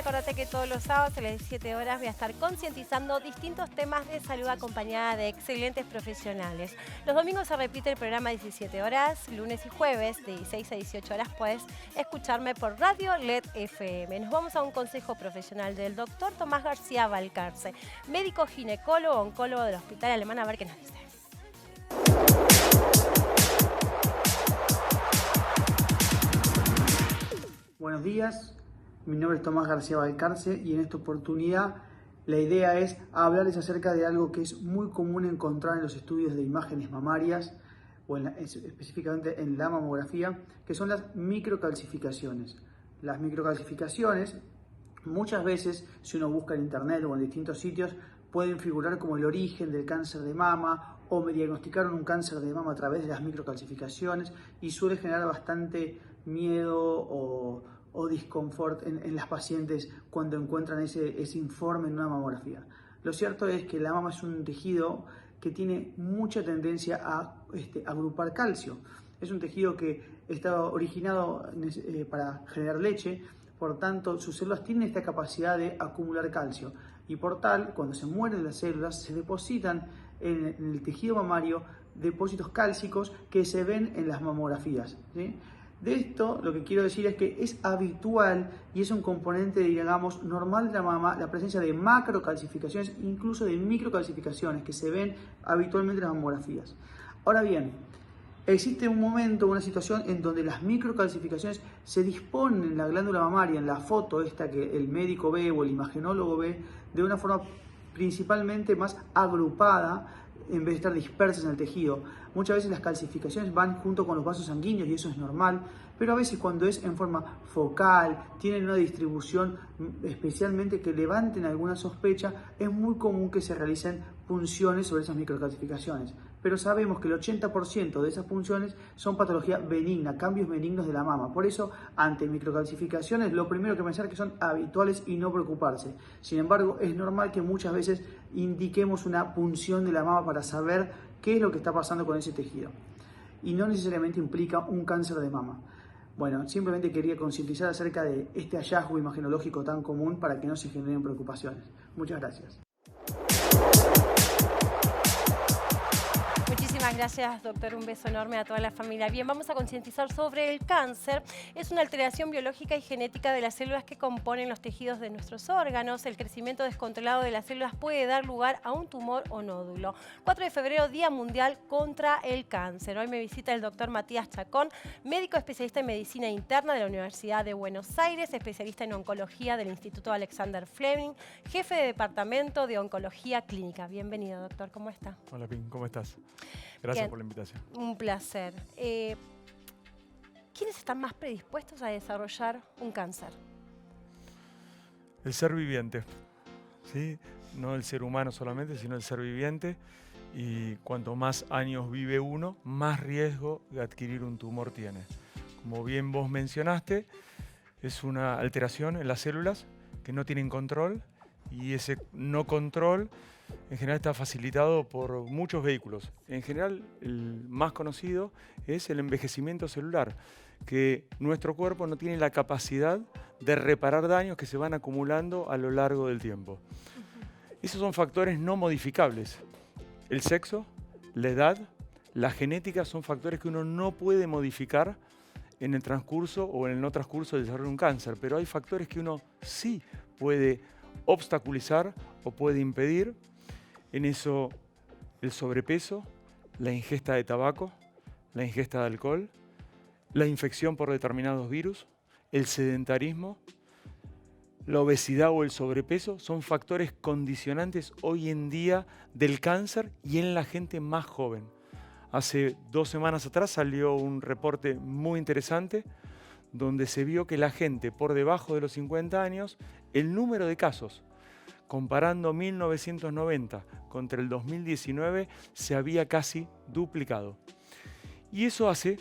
Acordate que todos los sábados a las 17 horas voy a estar concientizando distintos temas de salud acompañada de excelentes profesionales. Los domingos se repite el programa 17 horas, lunes y jueves de 16 a 18 horas puedes escucharme por Radio LED FM. Nos vamos a un consejo profesional del doctor Tomás García Valcarce, médico ginecólogo, oncólogo del Hospital Alemán, a ver qué nos dice. Buenos días, mi nombre es Tomás García Valcarce y en esta oportunidad la idea es hablarles acerca de algo que es muy común encontrar en los estudios de imágenes mamarias o específicamente en la mamografía, que son las microcalcificaciones. Las microcalcificaciones, muchas veces, si uno busca en internet o en distintos sitios, pueden figurar como el origen del cáncer de mama o me diagnosticaron un cáncer de mama a través de las microcalcificaciones y suele generar bastante miedo o disconfort en las pacientes cuando encuentran ese informe en una mamografía. Lo cierto es que la mama es un tejido que tiene mucha tendencia a agrupar calcio. Es un tejido que está originado para generar leche, por tanto sus células tienen esta capacidad de acumular calcio y por tal, cuando se mueren las células, se depositan en el tejido mamario depósitos cálcicos que se ven en las mamografías, ¿sí? De esto lo que quiero decir es que es habitual y es un componente, digamos, normal de la mama la presencia de macrocalcificaciones, incluso de microcalcificaciones que se ven habitualmente en las mamografías. Ahora bien, existe un momento, una situación en donde las microcalcificaciones se disponen en la glándula mamaria, en la foto esta que el médico ve o el imagenólogo ve, de una forma principalmente más agrupada en vez de estar dispersas en el tejido. Muchas veces las calcificaciones van junto con los vasos sanguíneos y eso es normal, pero a veces cuando es en forma focal, tienen una distribución especialmente que levanten alguna sospecha, es muy común que se realicen punciones sobre esas microcalcificaciones. Pero sabemos que el 80% de esas punciones son patología benigna, cambios benignos de la mama. Por eso, ante microcalcificaciones, lo primero que pensar es que son habituales y no preocuparse. Sin embargo, es normal que muchas veces indiquemos una punción de la mama para saber qué es lo que está pasando con ese tejido. Y no necesariamente implica un cáncer de mama. Bueno, simplemente quería concientizar acerca de este hallazgo imagenológico tan común para que no se generen preocupaciones. Muchas gracias. Muchísimas gracias, doctor. Un beso enorme a toda la familia. Bien, vamos a concientizar sobre el cáncer. Es una alteración biológica y genética de las células que componen los tejidos de nuestros órganos. El crecimiento descontrolado de las células puede dar lugar a un tumor o nódulo. 4 de febrero, Día Mundial contra el Cáncer. Hoy me visita el doctor Matías Chacón, médico especialista en medicina interna de la Universidad de Buenos Aires, especialista en oncología del Instituto Alexander Fleming, jefe de departamento de oncología clínica. Bienvenido, doctor. ¿Cómo está? Hola, Pin. ¿Cómo estás? Gracias por la invitación. Un placer. ¿Quiénes están más predispuestos a desarrollar un cáncer? El ser viviente, ¿sí? No el ser humano solamente, sino el ser viviente. Y cuanto más años vive uno, más riesgo de adquirir un tumor tiene. Como bien vos mencionaste, es una alteración en las células que no tienen control y ese no control en general está facilitado por muchos vehículos. En general, el más conocido es el envejecimiento celular, que nuestro cuerpo no tiene la capacidad de reparar daños que se van acumulando a lo largo del tiempo. Esos son factores no modificables. El sexo, la edad, la genética son factores que uno no puede modificar en el transcurso o en el no transcurso del desarrollo de un cáncer, pero hay factores que uno sí puede obstaculizar o puede impedir. En eso, el sobrepeso, la ingesta de tabaco, la ingesta de alcohol, la infección por determinados virus, el sedentarismo, la obesidad o el sobrepeso son factores condicionantes hoy en día del cáncer y en la gente más joven. Hace 2 semanas atrás salió un reporte muy interesante donde se vio que la gente por debajo de los 50 años, el número de casos comparando 1990 contra el 2019, se había casi duplicado. Y eso hace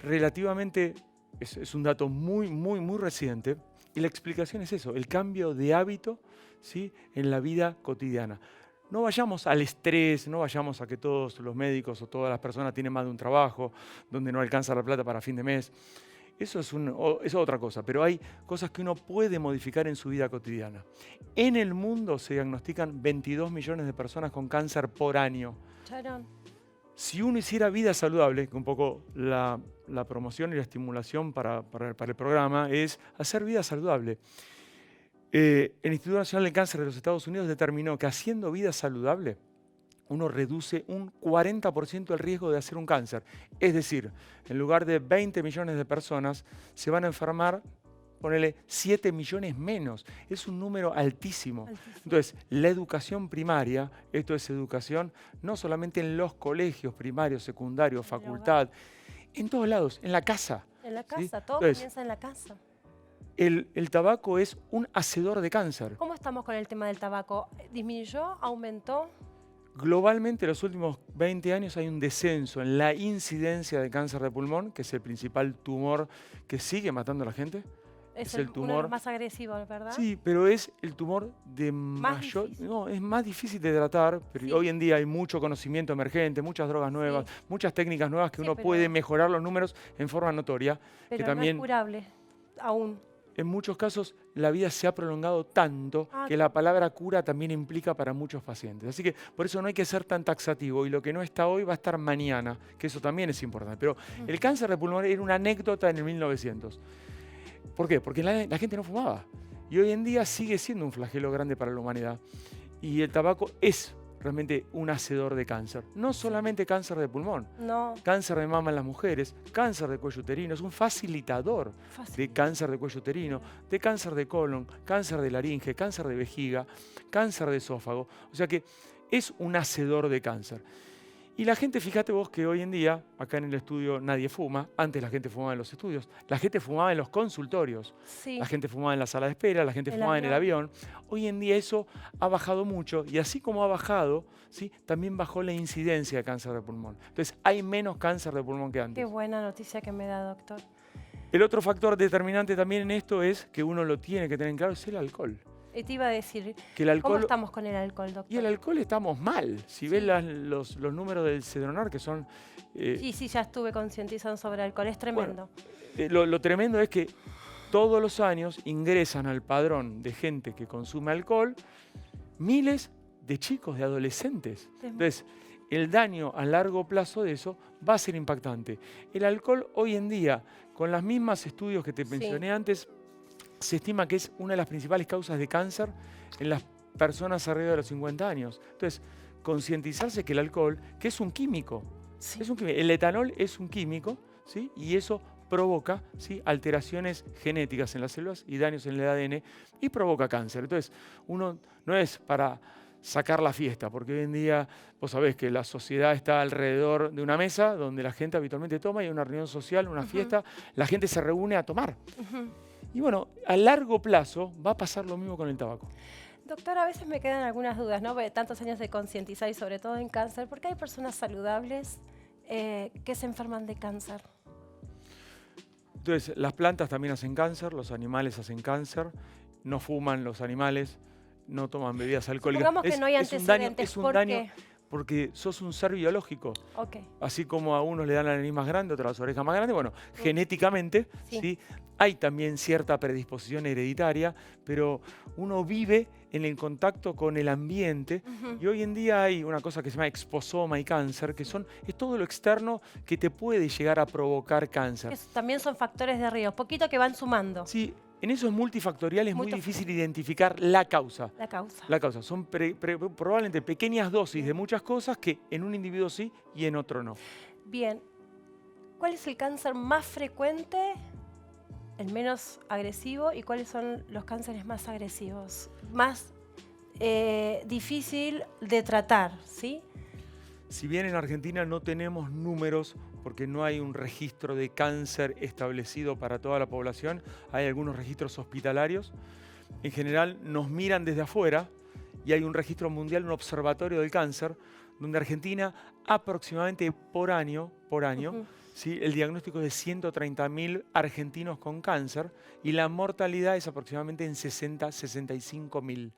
relativamente, es un dato muy reciente, y la explicación es eso, el cambio de hábito, ¿sí?, en la vida cotidiana. No vayamos al estrés, no vayamos a que todos los médicos o todas las personas tienen más de un trabajo, donde no alcanza la plata para fin de mes. eso es otra cosa, pero hay cosas que uno puede modificar en su vida cotidiana. En el mundo se diagnostican 22 millones de personas con cáncer por año. Charón. Si uno hiciera vida saludable, que un poco la promoción y la estimulación para el programa es hacer vida saludable. El Instituto Nacional del Cáncer de los Estados Unidos determinó que haciendo vida saludable, uno reduce un 40% el riesgo de hacer un cáncer. Es decir, en lugar de 20 millones de personas, se van a enfermar, ponele 7 millones menos. Es un número altísimo. Entonces, la educación primaria, esto es educación no solamente en los colegios primarios, secundarios, facultad, en todos lados, en la casa. En la ¿sí? casa, todo Entonces, comienza en la casa. El tabaco es un hacedor de cáncer. ¿Cómo estamos con el tema del tabaco? ¿Disminuyó? ¿Aumentó? Globalmente, en los últimos 20 años hay un descenso en la incidencia de cáncer de pulmón, que es el principal tumor que sigue matando a la gente. Es el uno de tumor los más agresivos, ¿verdad? Sí, pero es el tumor de mayor... No, es más difícil de tratar, pero hoy en día hay mucho conocimiento emergente, muchas drogas nuevas, muchas técnicas nuevas que uno puede mejorar los números en forma notoria. Pero que también, no es curable aún. En muchos casos la vida se ha prolongado tanto que la palabra cura también implica para muchos pacientes. Así que por eso no hay que ser tan taxativo y lo que no está hoy va a estar mañana, que eso también es importante. Pero el cáncer de pulmón era una anécdota en el 1900. ¿Por qué? Porque la gente no fumaba. Y hoy en día sigue siendo un flagelo grande para la humanidad. Y el tabaco es realmente un hacedor de cáncer. No solamente cáncer de pulmón, cáncer de mama en las mujeres, cáncer de cuello uterino, es un facilitador de cáncer de cuello uterino, de cáncer de colon, cáncer de laringe, cáncer de vejiga, cáncer de esófago. O sea que es un hacedor de cáncer. Y la gente, fíjate vos que hoy en día, acá en el estudio nadie fuma, antes la gente fumaba en los estudios, la gente fumaba en los consultorios, la gente fumaba en la sala de espera, la gente fumaba en el avión. Hoy en día eso ha bajado mucho y así como ha bajado, ¿sí? También bajó la incidencia de cáncer de pulmón. Entonces hay menos cáncer de pulmón que antes. Qué buena noticia que me da, doctor. El otro factor determinante también en esto es que uno lo tiene que tener en claro, es el alcohol. Te iba a decir, que el alcohol, ¿cómo estamos con el alcohol, doctor? Y el alcohol estamos mal. Si ves los números del Cedronar, que son... sí, ya estuve concientizando sobre el alcohol, es tremendo. Bueno, lo tremendo es que todos los años ingresan al padrón de gente que consume alcohol miles de chicos, de adolescentes. Entonces, el daño a largo plazo de eso va a ser impactante. El alcohol hoy en día, con los mismos estudios que te mencioné antes, se estima que es una de las principales causas de cáncer en las personas arriba de los 50 años. Entonces, concientizarse que el alcohol, que es un químico, es un químico. El etanol es un químico, ¿sí? Y eso provoca, ¿sí? alteraciones genéticas en las células y daños en el ADN y provoca cáncer. Entonces, uno no es para sacar la fiesta, porque hoy en día vos sabés que la sociedad está alrededor de una mesa donde la gente habitualmente toma y hay una reunión social, una fiesta, la gente se reúne a tomar. Y bueno, a largo plazo va a pasar lo mismo con el tabaco. Doctor, a veces me quedan algunas dudas, ¿no? Tantos años de concientizar y sobre todo en cáncer, porque hay personas saludables que se enferman de cáncer. Entonces, las plantas también hacen cáncer, los animales hacen cáncer, no fuman los animales, no toman bebidas alcohólicas. Supongamos que no hay antecedentes, ¿por qué? Porque sos un ser biológico. Así como a unos le dan la nariz más grande, otros las orejas más grandes. Bueno, genéticamente ¿sí? Hay también cierta predisposición hereditaria, pero uno vive en el contacto con el ambiente. Y hoy en día hay una cosa que se llama exposoma y cáncer, que es todo lo externo que te puede llegar a provocar cáncer. También son factores de riesgo, poquito que van sumando. Sí. En esos multifactoriales es muy difícil identificar la causa. La causa. Son probablemente pequeñas dosis de muchas cosas que en un individuo sí y en otro no. Bien. ¿Cuál es el cáncer más frecuente, el menos agresivo, y cuáles son los cánceres más agresivos? Más difícil de tratar, ¿sí? Si bien en Argentina no tenemos números porque no hay un registro de cáncer establecido para toda la población, hay algunos registros hospitalarios. En general nos miran desde afuera y hay un registro mundial, un observatorio del cáncer, donde Argentina aproximadamente por año, ¿sí? El diagnóstico es de 130.000 argentinos con cáncer y la mortalidad es aproximadamente en 65.000.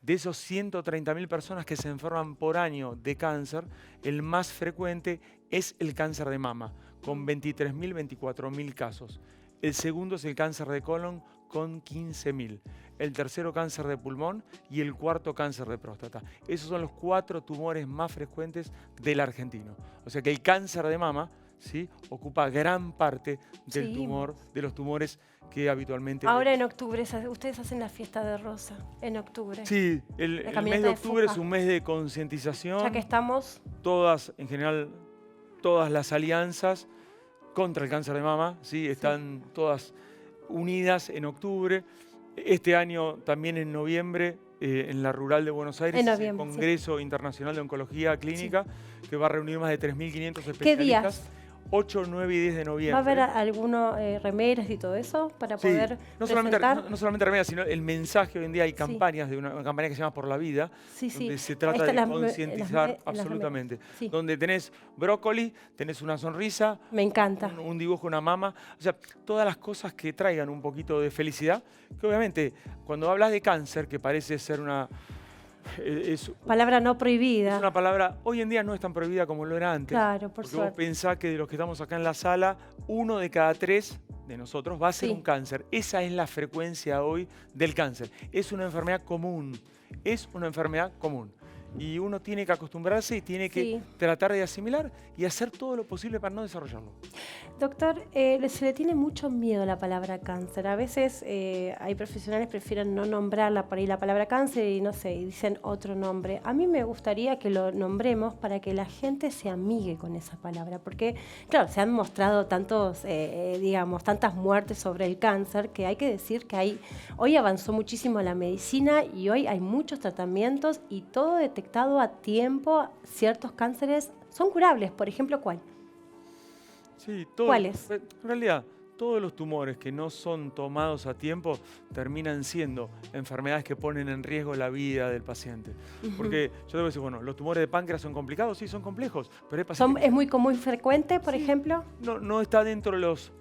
De esos 130.000 personas que se enferman por año de cáncer, el más frecuente es el cáncer de mama, con 23.000, 24.000 casos. El segundo es el cáncer de colon con 15.000. El tercero, cáncer de pulmón, y el cuarto, cáncer de próstata. Esos son los 4 tumores más frecuentes del argentino. O sea que el cáncer de mama, ¿sí?, ocupa gran parte del tumor, de los tumores que habitualmente... Ahora en octubre, ustedes hacen la fiesta de Rosa, en octubre. Sí, el mes de octubre es un mes de concientización. Ya que estamos... Todas, en general, todas las alianzas contra el cáncer de mama, ¿sí?, están todas unidas en octubre. Este año también en noviembre, en la Rural de Buenos Aires, es el Congreso Internacional de Oncología Clínica, que va a reunir más de 3.500 especialistas. ¿Qué días? 8, 9 y 10 de noviembre. ¿Va a haber algunos remeras y todo eso para poder presentar? No solamente remeras, sino el mensaje. Hoy en día hay campañas, de una campaña que se llama Por la Vida, donde se trata de concientizar absolutamente. Donde tenés brócoli, tenés una sonrisa. Me encanta. Un dibujo, una mama. O sea, todas las cosas que traigan un poquito de felicidad. Que obviamente, cuando hablas de cáncer, que parece ser una... palabra no prohibida. Es una palabra, hoy en día no es tan prohibida como lo era antes. Claro, por suerte. Vos pensás que de los que estamos acá en la sala, 1 de cada 3 de nosotros va a ser un cáncer. Esa es la frecuencia hoy del cáncer. Es una enfermedad común. Es una enfermedad común. Y uno tiene que acostumbrarse y tiene que tratar de asimilar y hacer todo lo posible para no desarrollarlo. Doctor, se le tiene mucho miedo a la palabra cáncer. A veces hay profesionales que prefieren no nombrarla por ahí la palabra cáncer y no sé, y dicen otro nombre. A mí me gustaría que lo nombremos para que la gente se amigue con esa palabra. Porque, claro, se han mostrado tantas muertes sobre el cáncer que hay que decir que hoy avanzó muchísimo la medicina y hoy hay muchos tratamientos y todo detectado a tiempo. Ciertos cánceres son curables. Por ejemplo, ¿cuál? Sí, ¿cuáles? En realidad, todos los tumores que no son tomados a tiempo terminan siendo enfermedades que ponen en riesgo la vida del paciente. Porque yo debo decir, bueno, los tumores de páncreas son complicados, sí, son complejos, pero hay pacientes ¿Es muy común y frecuente, por ejemplo? No está dentro de los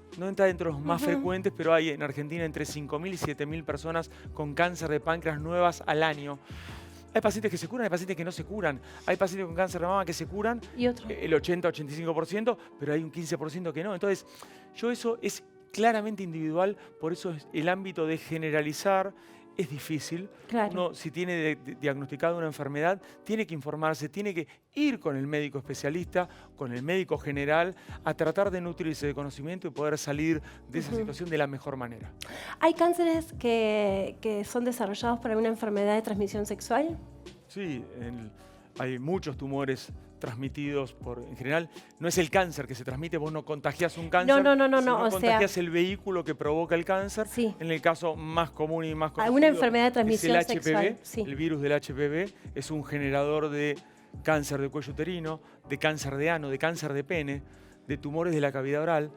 más frecuentes, pero hay en Argentina entre 5.000 y 7.000 personas con cáncer de páncreas nuevas al año. Hay pacientes que se curan, hay pacientes que no se curan. Hay pacientes con cáncer de mama que se curan, ¿y otro? El 80-85%, pero hay un 15% que no. Entonces, eso es claramente individual, por eso el ámbito de generalizar es difícil. Claro. Uno, si tiene diagnosticada una enfermedad, tiene que informarse, tiene que ir con el médico especialista, con el médico general, a tratar de nutrirse de conocimiento y poder salir de esa situación de la mejor manera. ¿Hay cánceres que son desarrollados por alguna enfermedad de transmisión sexual? Sí, hay muchos transmitidos en general. No es el cáncer que se transmite, vos no contagias un cáncer, no, contagias el vehículo que provoca el cáncer. Sí. En el caso más común y más conocido, alguna enfermedad de transmisión es el sexual. HPV. El virus del HPV es un generador de cáncer de cuello uterino, de cáncer de ano, de cáncer de pene, de tumores de la cavidad oral,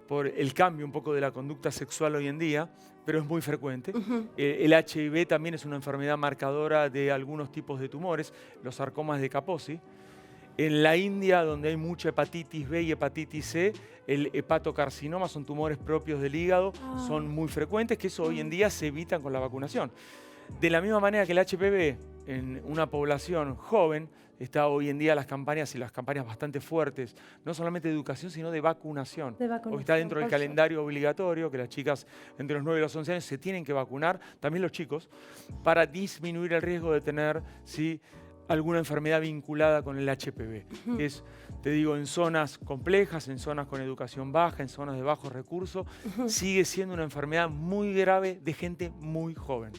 por el cambio un poco de la conducta sexual hoy en día, pero es muy frecuente. El HIV también es una enfermedad marcadora de algunos tipos de tumores, los sarcomas de Kaposi. En la India, donde hay mucha hepatitis B y hepatitis C, el hepatocarcinoma son tumores propios del hígado, son muy frecuentes, que eso hoy en día se evitan con la vacunación. De la misma manera que el HPV en una población joven, está hoy en día las campañas bastante fuertes, no solamente de educación, sino de vacunación. Hoy está dentro del calendario obligatorio que las chicas entre los 9 y los 11 años se tienen que vacunar, también los chicos, para disminuir el riesgo de tener alguna enfermedad vinculada con el HPV. Es, te digo, en zonas complejas, en zonas con educación baja, en zonas de bajos recursos, sigue siendo una enfermedad muy grave de gente muy joven.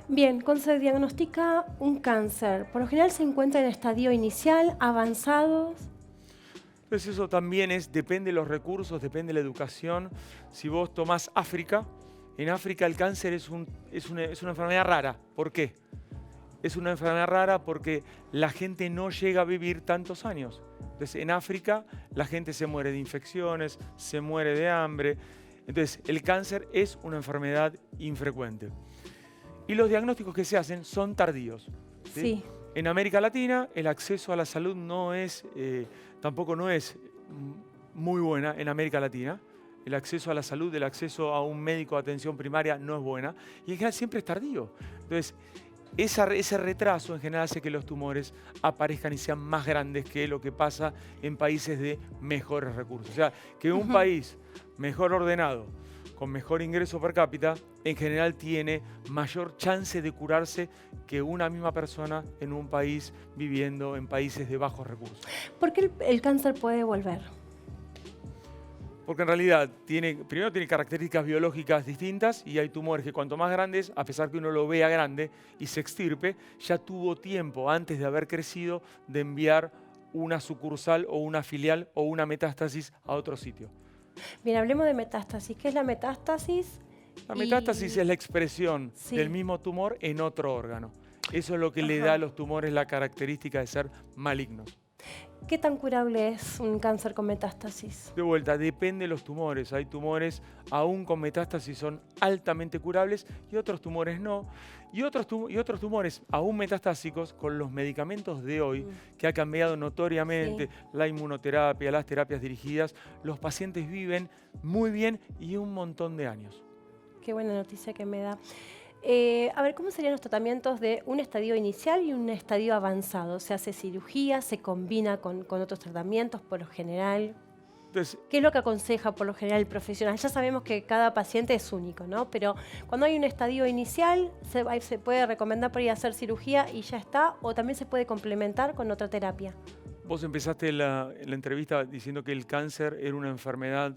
Bien, cuando se diagnostica un cáncer, por lo general se encuentra en estadio inicial, avanzados. Pues eso también depende de los recursos, depende de la educación. Si vos tomás África, en África el cáncer es una enfermedad rara. ¿Por qué? Es una enfermedad rara porque la gente no llega a vivir tantos años. Entonces, en África la gente se muere de infecciones, se muere de hambre. Entonces, el cáncer es una enfermedad infrecuente. Y los diagnósticos que se hacen son tardíos. ¿Sí? En América Latina el acceso a la salud tampoco no es muy buena en América Latina. El acceso a la salud, el acceso a un médico de atención primaria no es buena. Y en general siempre es tardío. Entonces, ese retraso en general hace que los tumores aparezcan y sean más grandes que lo que pasa en países de mejores recursos. O sea, que un país mejor ordenado, con mejor ingreso per cápita, en general tiene mayor chance de curarse que una misma persona en un país viviendo en países de bajos recursos. ¿Por qué el cáncer puede volver? Porque en realidad primero tiene características biológicas distintas y hay tumores que cuanto más grandes, a pesar que uno lo vea grande y se extirpe, ya tuvo tiempo antes de haber crecido de enviar una sucursal o una filial o una metástasis a otro sitio. Bien, hablemos de metástasis. ¿Qué es la metástasis? La metástasis es la expresión Sí. del mismo tumor en otro órgano. Eso es lo que le da a los tumores la característica de ser malignos. ¿Qué tan curable es un cáncer con metástasis? De vuelta, depende de los tumores. Hay tumores aún con metástasis son altamente curables y otros tumores no. Y otros tumores aún metastásicos con los medicamentos de hoy, que ha cambiado notoriamente la inmunoterapia, las terapias dirigidas, los pacientes viven muy bien y un montón de años. Qué buena noticia que me da. A ver, ¿cómo serían los tratamientos de un estadio inicial y un estadio avanzado? ¿Se hace cirugía? ¿Se combina con otros tratamientos por lo general? Entonces, ¿Qué es lo que aconseja por lo general el profesional? Ya sabemos que cada paciente es único, ¿no? Pero cuando hay un estadio inicial, se puede recomendar por ir a hacer cirugía y ya está, o también se puede complementar con otra terapia. vos empezaste la entrevista diciendo que el cáncer era una enfermedad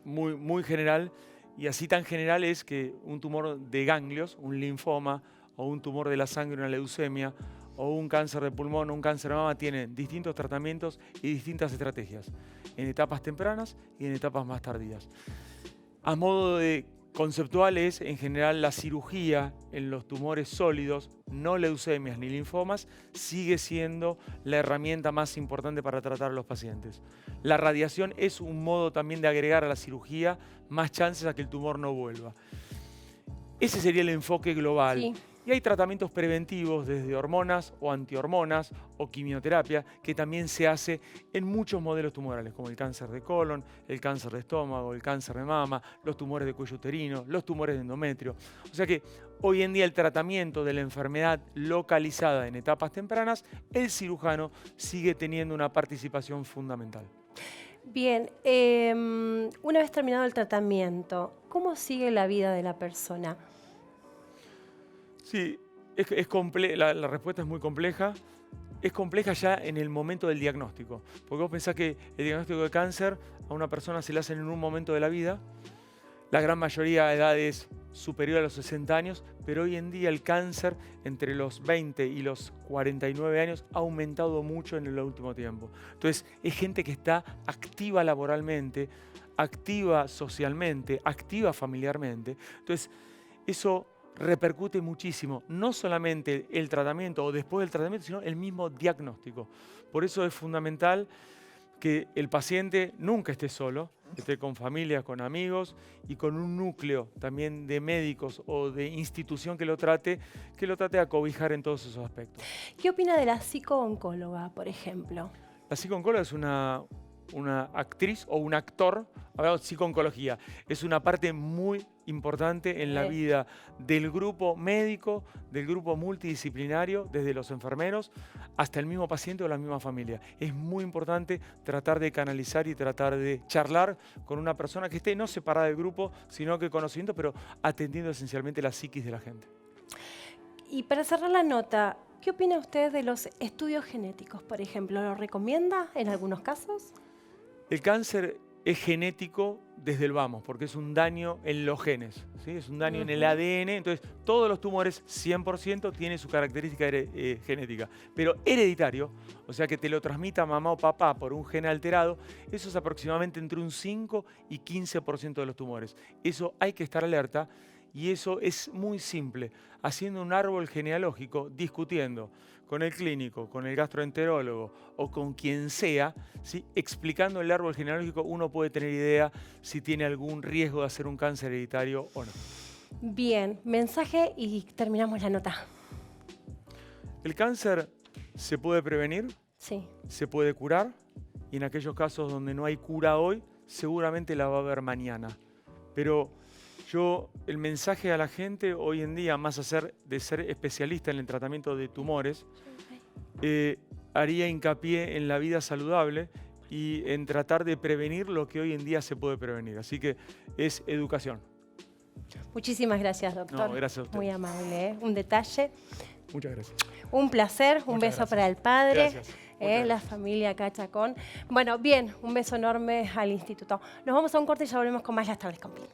muy general. Y así tan general es que un tumor de ganglios, un linfoma, o un tumor de la sangre, una leucemia, o un cáncer de pulmón, o un cáncer de mama, tienen distintos tratamientos y distintas estrategias, en etapas tempranas y en etapas más tardías. A modo de conceptual es, en general, la cirugía en los tumores sólidos, no leucemias ni linfomas, sigue siendo la herramienta más importante para tratar a los pacientes. La radiación es un modo también de agregar a la cirugía más chances a que el tumor no vuelva. Ese sería el enfoque global. Sí. Y hay tratamientos preventivos desde hormonas o antihormonas o quimioterapia que también se hace en muchos modelos tumorales, como el cáncer de colon, el cáncer de estómago, el cáncer de mama, los tumores de cuello uterino, los tumores de endometrio. O sea que hoy en día el tratamiento de la enfermedad localizada en etapas tempranas, el cirujano sigue teniendo una participación fundamental. Bien, una vez terminado el tratamiento, ¿cómo sigue la vida de la persona? Sí, la respuesta es muy compleja. Es compleja ya en el momento del diagnóstico. Porque vos pensás que el diagnóstico de cáncer a una persona se le hacen en un momento de la vida. La gran mayoría de edades superior a los 60 años, pero hoy en día el cáncer entre los 20 y los 49 años ha aumentado mucho en el último tiempo. Entonces, es gente que está activa laboralmente, activa socialmente, activa familiarmente. Entonces, eso repercute muchísimo, no solamente el tratamiento o después del tratamiento, sino el mismo diagnóstico. Por eso es fundamental que el paciente nunca esté solo, esté con familia, con amigos y con un núcleo también de médicos o de institución que lo trate de acobijar en todos esos aspectos. ¿Qué opina de la psico-oncóloga, por ejemplo? La psico-oncóloga es una actriz o un actor, hablamos de psico-oncología, es una parte muy importante en la vida del grupo médico, del grupo multidisciplinario, desde los enfermeros hasta el mismo paciente o la misma familia. Es muy importante tratar de canalizar y tratar de charlar con una persona que esté no separada del grupo, sino que conociendo, pero atendiendo esencialmente la psiquis de la gente. Y para cerrar la nota, ¿qué opina usted de los estudios genéticos, por ejemplo? ¿Lo recomienda en algunos casos? El cáncer es genético desde el vamos, porque es un daño en los genes, ¿sí? Es un daño en el ADN, entonces todos los tumores 100% tienen su característica genética, pero hereditario, o sea que te lo transmita mamá o papá por un gen alterado, eso es aproximadamente entre un 5 y 15% de los tumores. Eso hay que estar alerta y eso es muy simple, haciendo un árbol genealógico, discutiendo con el clínico, con el gastroenterólogo o con quien sea, ¿sí? Explicando el árbol genealógico uno puede tener idea si tiene algún riesgo de hacer un cáncer hereditario o no. Bien, mensaje y terminamos la nota. El cáncer se puede prevenir, Sí. se puede curar y en aquellos casos donde no hay cura hoy, seguramente la va a haber mañana. Pero el mensaje a la gente hoy en día, más de ser especialista en el tratamiento de tumores, haría hincapié en la vida saludable y en tratar de prevenir lo que hoy en día se puede prevenir. Así que es educación. Muchísimas gracias, doctor. No, gracias a usted. Muy amable, ¿eh? Un detalle. Muchas gracias. Un placer, un Muchas beso gracias. para el padre, Gracias. Muchas la gracias. familia Cachacón. Bueno, bien, un beso enorme al instituto. Nos vamos a un corte y ya volvemos con más Las Tardes con Pinta.